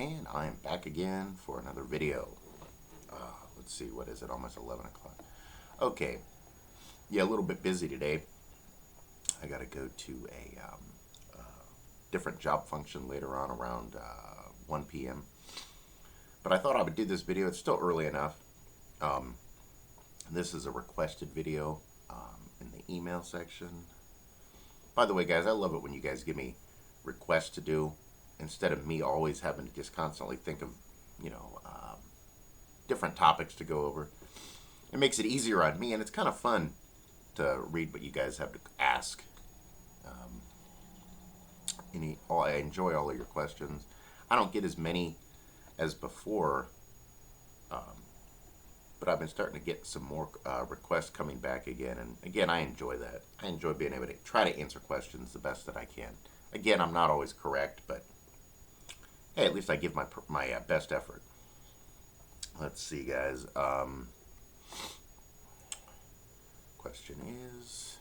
And I am back again for another video. Let's see, what is it? Almost 11 o'clock. Okay, yeah, a little bit busy today. I got to go to a different job function later on around 1 p.m. But I thought I would do this video. It's still early enough. This is a requested video in the email section. By the way, guys, I love it when you guys give me requests to do instead of me always having to just constantly think of, different topics to go over. It makes it easier on me, and it's kind of fun to read what you guys have to ask. I enjoy all of your questions. I don't get as many as before, but I've been starting to get some more requests coming back again, and again, I enjoy that. I enjoy being able to try to answer questions the best that I can. Again, I'm not always correct, but hey, at least I give my best effort. Let's see, guys. Question is,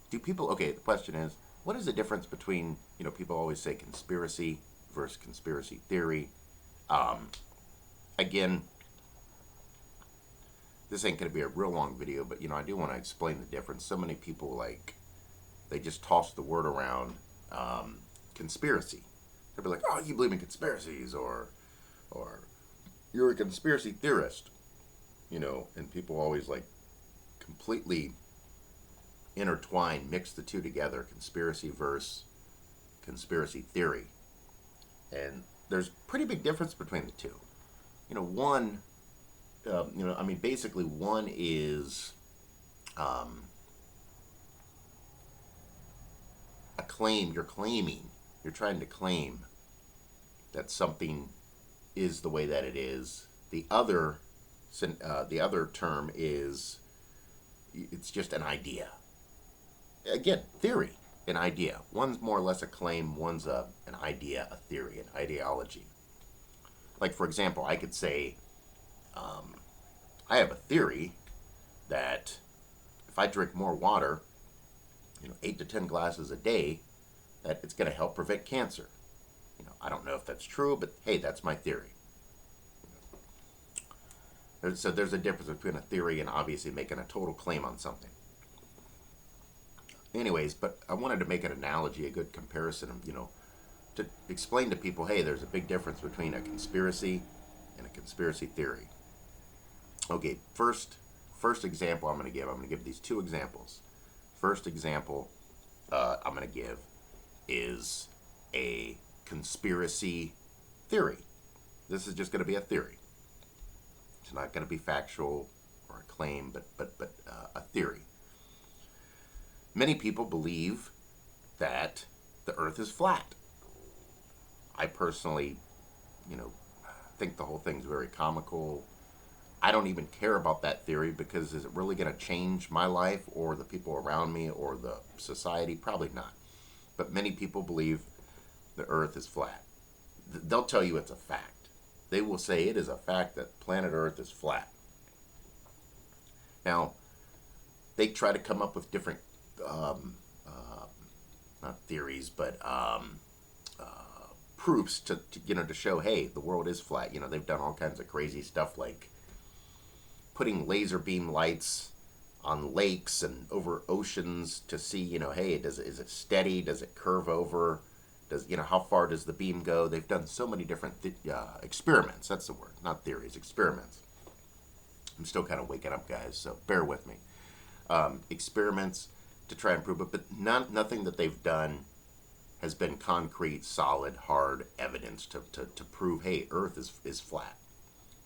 the question is, what is the difference between, people always say conspiracy versus conspiracy theory? Again, this ain't going to be a real long video, but, I do want to explain the difference. So many people, they just toss the word around, conspiracy. They'll be like, oh, you believe in conspiracies, or you're a conspiracy theorist, and people always completely intertwine, mix the two together, conspiracy versus conspiracy theory. And there's a pretty big difference between the two. One, basically one is a claim, you're trying to claim that something is the way that it is. The other term is, it's just an idea. Again, theory, an idea. One's more or less a claim, one's an idea, a theory, an ideology. Like, for example, I could say, I have a theory that if I drink more water, 8 to 10 glasses a day, that it's going to help prevent cancer. I don't know if that's true, but hey, that's my theory. So there's a difference between a theory and obviously making a total claim on something. Anyways, but I wanted to make an analogy, a good comparison, to explain to people, hey, there's a big difference between a conspiracy and a conspiracy theory. Okay, first example I'm going to give these two examples. First example I'm going to give is a conspiracy theory. This is just going to be a theory. It's not going to be factual or a claim, but a theory. Many people believe that the earth is flat. I personally, think the whole thing's very comical. I don't even care about that theory because is it really going to change my life or the people around me or the society? Probably not. But many people believe the earth is flat. They'll tell you it's a fact. They will say it is a fact that planet Earth is flat. Now, they try to come up with different, not theories, but proofs to show, hey, the world is flat. They've done all kinds of crazy stuff like putting laser beam lights on lakes and over oceans to see, hey, is it steady? Does it curve over? How far does the beam go? They've done so many different experiments. That's the word, not theories, experiments. I'm still kind of waking up, guys, so bear with me. Experiments to try and prove it, but nothing that they've done has been concrete, solid, hard evidence to prove, hey, Earth is flat.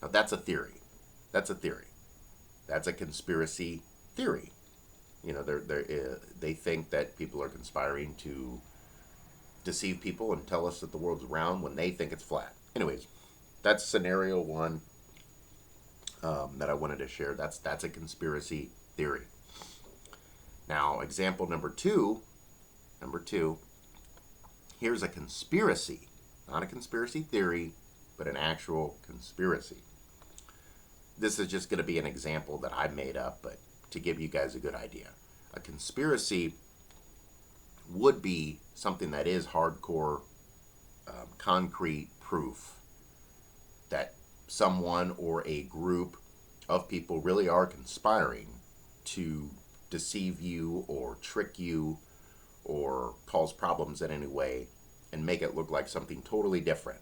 Now, that's a theory. That's a theory. That's a conspiracy theory. They think that people are conspiring to deceive people and tell us that the world's round when they think it's flat. Anyways, that's scenario one that I wanted to share. That's a conspiracy theory. Now, example number two, here's a conspiracy. Not a conspiracy theory, but an actual conspiracy. This is just going to be an example that I made up, but to give you guys a good idea. A conspiracy would be something that is hardcore, concrete proof that someone or a group of people really are conspiring to deceive you or trick you or cause problems in any way and make it look like something totally different.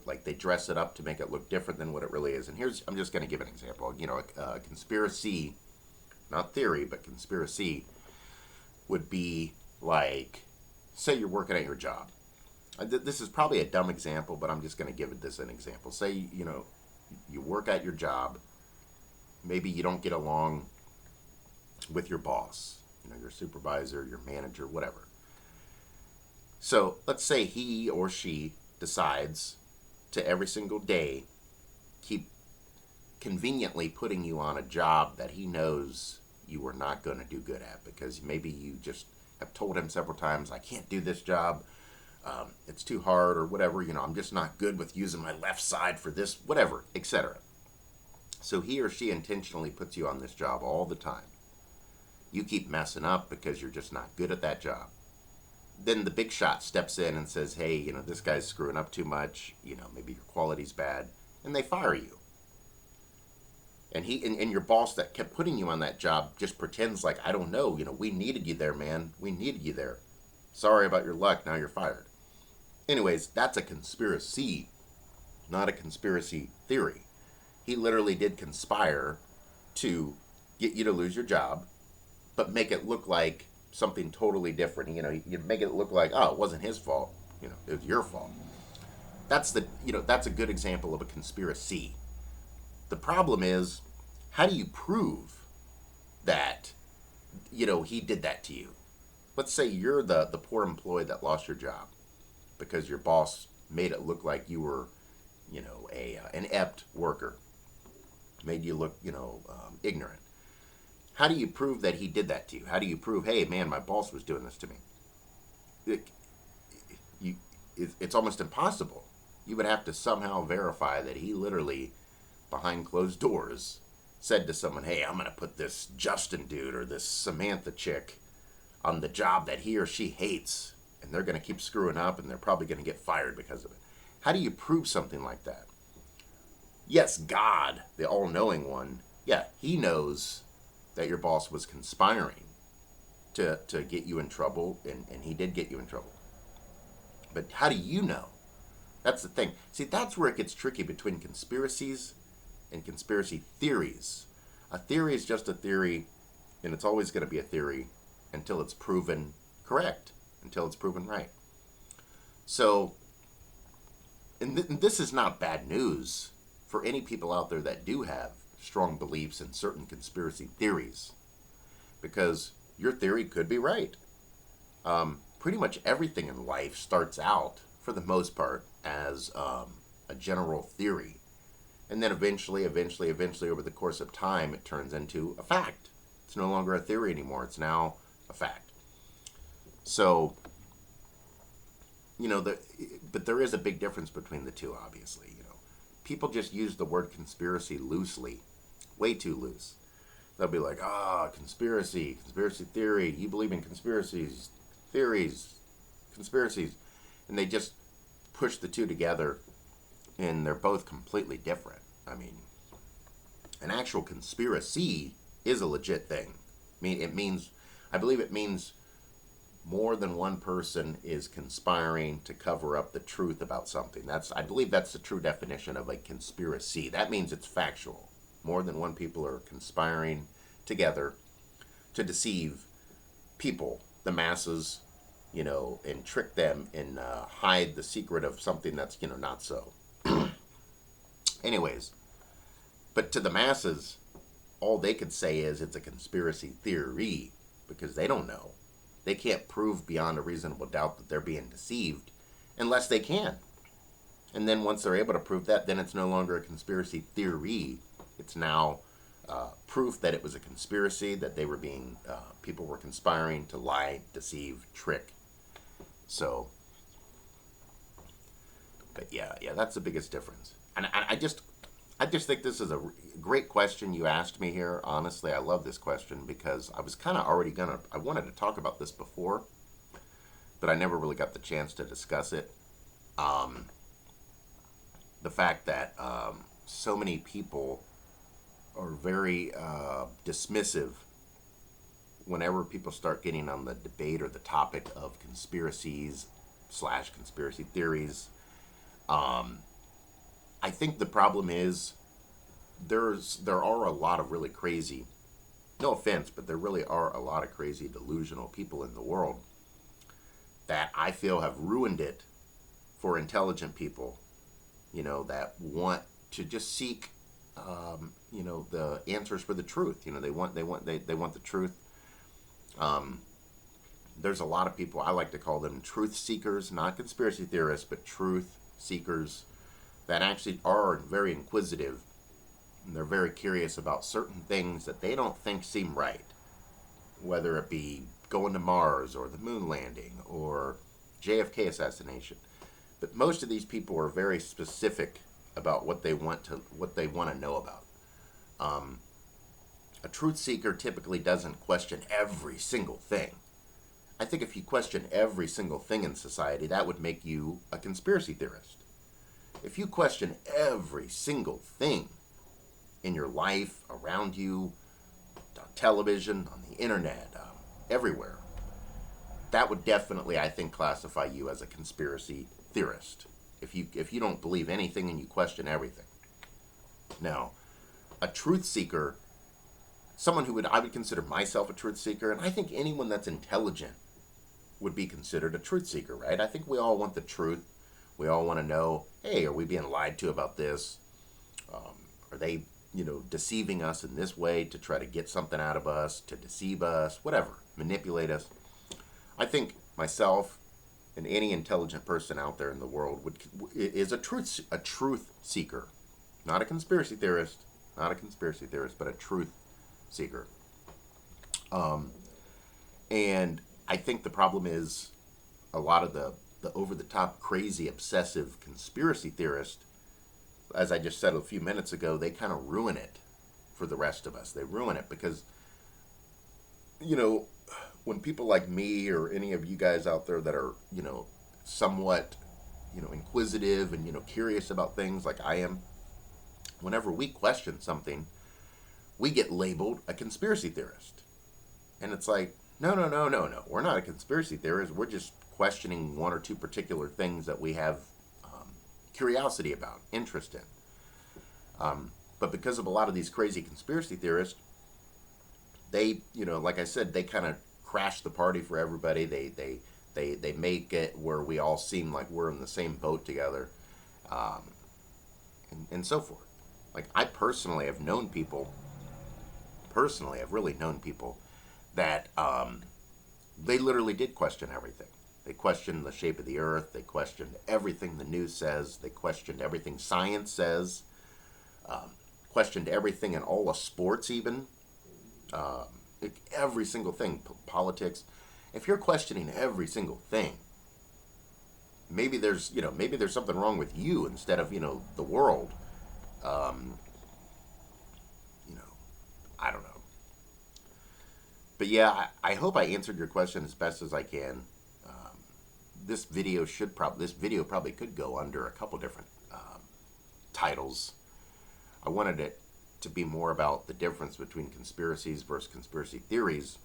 Like they dress it up to make it look different than what it really is. And I'm just going to give an example. A conspiracy, not theory, but conspiracy would be like, say you're working at your job. This is probably a dumb example, but I'm just going to give it this an example. Say, you work at your job. Maybe you don't get along with your boss, your supervisor, your manager, whatever. So let's say he or she decides to every single day keep conveniently putting you on a job that he knows you are not going to do good at, because maybe you just have told him several times, I can't do this job. It's too hard, or whatever. I'm just not good with using my left side for this, whatever, etc. So he or she intentionally puts you on this job all the time. You keep messing up because you're just not good at that job. Then the big shot steps in and says, hey, this guy's screwing up too much. Maybe your quality's bad. And they fire you. And and your boss that kept putting you on that job just pretends like, I don't know, we needed you there, man. We needed you there. Sorry about your luck. Now you're fired. Anyways, that's a conspiracy, not a conspiracy theory. He literally did conspire to get you to lose your job, but make it look like something totally different. You'd make it look like, oh, it wasn't his fault. It was your fault. That's a good example of a conspiracy. The problem is, how do you prove that, he did that to you? Let's say you're the poor employee that lost your job because your boss made it look like you were, an inept worker. Made you look, ignorant. How do you prove that he did that to you? How do you prove, hey, man, my boss was doing this to me? It's almost impossible. You would have to somehow verify that he literally, behind closed doors, said to someone, hey, I'm going to put this Justin dude or this Samantha chick on the job that he or she hates, and they're going to keep screwing up, and they're probably going to get fired because of it. How do you prove something like that? Yes, God, the all-knowing one, yeah, he knows that your boss was conspiring to get you in trouble, and he did get you in trouble. But how do you know? That's the thing. See, that's where it gets tricky between conspiracies and conspiracy theories. A theory is just a theory, and it's always going to be a theory until it's proven correct, until it's proven right. So, and this is not bad news for any people out there that do have strong beliefs in certain conspiracy theories, because your theory could be right. Pretty much everything in life starts out, for the most part, as a general theory. And then eventually, over the course of time, it turns into a fact. It's no longer a theory anymore. It's now a fact. So, but there is a big difference between the two, obviously. People just use the word conspiracy loosely, way too loose. They'll be like, conspiracy theory. You believe in conspiracies, theories, conspiracies. And they just push the two together, and they're both completely different. I mean, an actual conspiracy is a legit thing. I believe it means more than one person is conspiring to cover up the truth about something. I believe that's the true definition of a conspiracy. That means it's factual. More than one people are conspiring together to deceive people, the masses, and trick them and hide the secret of something that's, not so. Anyways, but to the masses, all they could say is it's a conspiracy theory, because they don't know. They can't prove beyond a reasonable doubt that they're being deceived unless they can. And then once they're able to prove that, then it's no longer a conspiracy theory. It's now proof that it was a conspiracy, that they were people were conspiring to lie, deceive, trick. So, but yeah, that's the biggest difference. And I just think this is a great question you asked me here. Honestly, I love this question, because I was kind of already I wanted to talk about this before, but I never really got the chance to discuss it. Um, the fact that so many people are very dismissive whenever people start getting on the debate or the topic of conspiracies slash conspiracy theories. I think the problem is there are a lot of really crazy, no offense, but there really are a lot of crazy delusional people in the world that I feel have ruined it for intelligent people, that want to just seek, the answers for the truth. They want the truth. There's a lot of people, I like to call them truth seekers, not conspiracy theorists, but truth seekers that actually are very inquisitive, and they're very curious about certain things that they don't think seem right, whether it be going to Mars or the moon landing or JFK assassination. But most of these people are very specific about what they want to know about. A truth seeker typically doesn't question every single thing. I think if you question every single thing in society, that would make you a conspiracy theorist. If you question every single thing in your life, around you, on television, on the internet, everywhere, that would definitely, I think, classify you as a conspiracy theorist. If you don't believe anything and you question everything. Now, a truth seeker, someone I would consider myself a truth seeker, and I think anyone that's intelligent would be considered a truth seeker, right? I think we all want the truth. We all want to know, hey, are we being lied to about this? Are they, deceiving us in this way to try to get something out of us, to deceive us, whatever, manipulate us? I think myself and any intelligent person out there in the world is a truth seeker, not a conspiracy theorist, but a truth seeker. And I think the problem is a lot of the over the top, crazy, obsessive conspiracy theorists, as I just said a few minutes ago, they kind of ruin it for the rest of us. They ruin it because, when people like me or any of you guys out there that are, somewhat, inquisitive and, curious about things like I am, whenever we question something, we get labeled a conspiracy theorist. And it's like, no, no, no, no, no. We're not a conspiracy theorist. We're just questioning one or two particular things that we have curiosity about, interest in. But because of a lot of these crazy conspiracy theorists, they, like I said, they kind of crash the party for everybody. They make it where we all seem like we're in the same boat together, and so forth. Like I personally have known people. Personally, I've really known people that they literally did question everything. They questioned the shape of the earth. They questioned everything the news says. They questioned everything science says. Questioned everything in all of sports, even. Every single thing, politics. If you're questioning every single thing, maybe there's something wrong with you instead of the world. Um, I don't know. But yeah, I hope I answered your question as best as I can. This video probably could go under a couple different titles. I wanted it to be more about the difference between conspiracies versus conspiracy theories,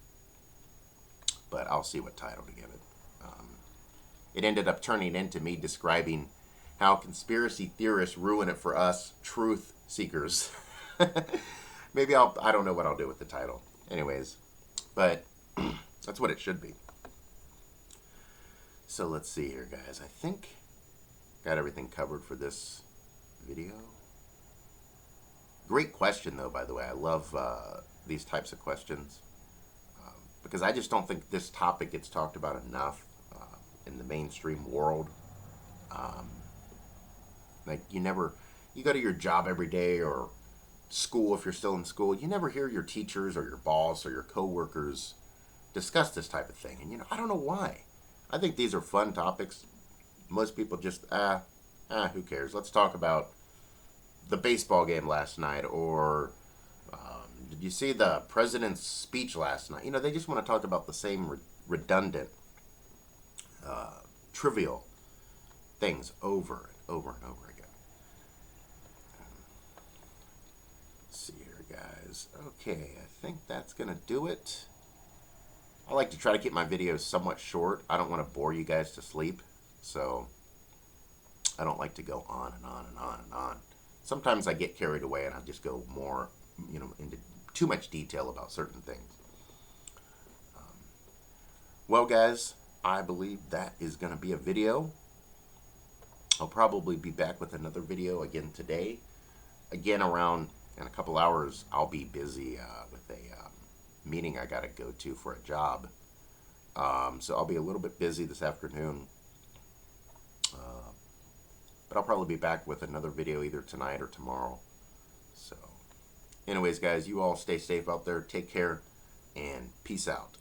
but I'll see what title to give it. It ended up turning into me describing how conspiracy theorists ruin it for us truth seekers. Maybe I don't know what I'll do with the title. Anyways, but that's what it should be. So let's see here, guys. I think got everything covered for this video. Great question, though, by the way. I love these types of questions because I just don't think this topic gets talked about enough in the mainstream world. Um, like, you go to your job every day or school if you're still in school, you never hear your teachers or your boss or your coworkers discuss this type of thing. And, I don't know why. I think these are fun topics. Most people just, who cares? Let's talk about the baseball game last night, or did you see the president's speech last night? They just want to talk about the same redundant, trivial things over and over and over again. Let's see here, guys. Okay, I think that's going to do it. I like to try to keep my videos somewhat short. I don't want to bore you guys to sleep, so I don't like to go on and on and on and on. Sometimes I get carried away and I just go more, into too much detail about certain things. Well, guys, I believe that is going to be a video. I'll probably be back with another video again today. Again, around in a couple hours, I'll be busy with a meeting I got to go to for a job. So I'll be a little bit busy this afternoon. But I'll probably be back with another video either tonight or tomorrow. So anyways, guys, you all stay safe out there. Take care and peace out.